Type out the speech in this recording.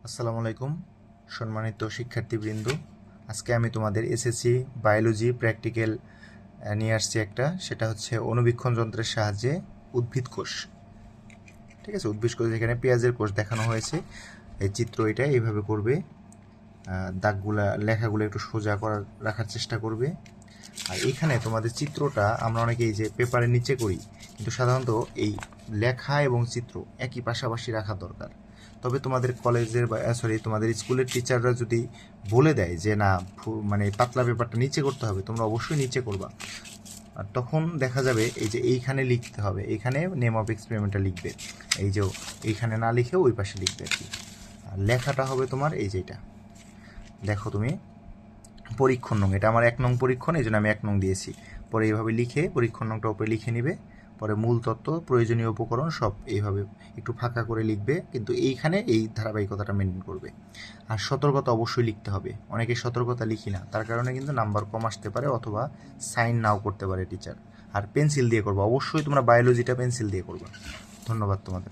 আসসালামু আলাইকুম সম্মানিত শিক্ষার্থীবৃন্দ। আজকে আমি তোমাদের এসএসসি বায়োলজি প্র্যাকটিক্যাল নিয়ে আসছি একটা, সেটা হচ্ছে অণুবীক্ষণ যন্ত্রের সাহায্যে উদ্ভিদ কোষ। ঠিক আছে, উদ্ভিদ কোষ এখানে পেঁয়াজের কোষ দেখানো হয়েছে। এই চিত্র এটা এইভাবে করবে, দাগগুলা লেখাগুলো একটু সোজা করার রাখার চেষ্টা করবে। আর এইখানে তোমাদের চিত্রটা আমরা অনেকে এই যে পেপারের নিচে করি, কিন্তু সাধারণত এই লেখা এবং চিত্র একই পাশাপাশি রাখা দরকার। তবে তোমাদের কলেজের বা তোমাদের স্কুলের টিচাররা যদি বলে দেয় যে না মানে পাতলা পেপারটা নিচে করতে হবে, তোমরা অবশ্যই নিচে করবা। আর তখন দেখা যাবে এই যে এইখানে লিখতে হবে, এইখানে নেম অফ এক্সপেরিমেন্টটা লিখবে, এই যে এইখানে না লিখে ওই পাশে লিখবে আর কি। আর লেখাটা হবে তোমার এই যে এটা দেখো তুমি পরীক্ষণ নং, এটা আমার 1 নং পরীক্ষণ, এই জন্য আমি 1 নং দিয়েছি। পরে এইভাবে লিখে পরীক্ষণ নংটা উপরে লিখে নিবে। পরে মূল তত্ত্ব, প্রয়োজনীয় উপকরণ সব এইভাবে একটু ফাঁকা করে লিখবে, কিন্তু এইখানে এই ধারাবাহিকতাটা মেনটেন করবে। আর সতর্কতা অবশ্যই লিখতে হবে, অনেকে সতর্কতা লিখি না, তার কারণে কিন্তু নাম্বার কম আসতে পারে অথবা সাইন নাও করতে পারে টিচার। আর পেন্সিল দিয়ে করবা, অবশ্যই তোমরা বায়োলজিটা পেন্সিল দিয়ে করবা। ধন্যবাদ তোমাদের।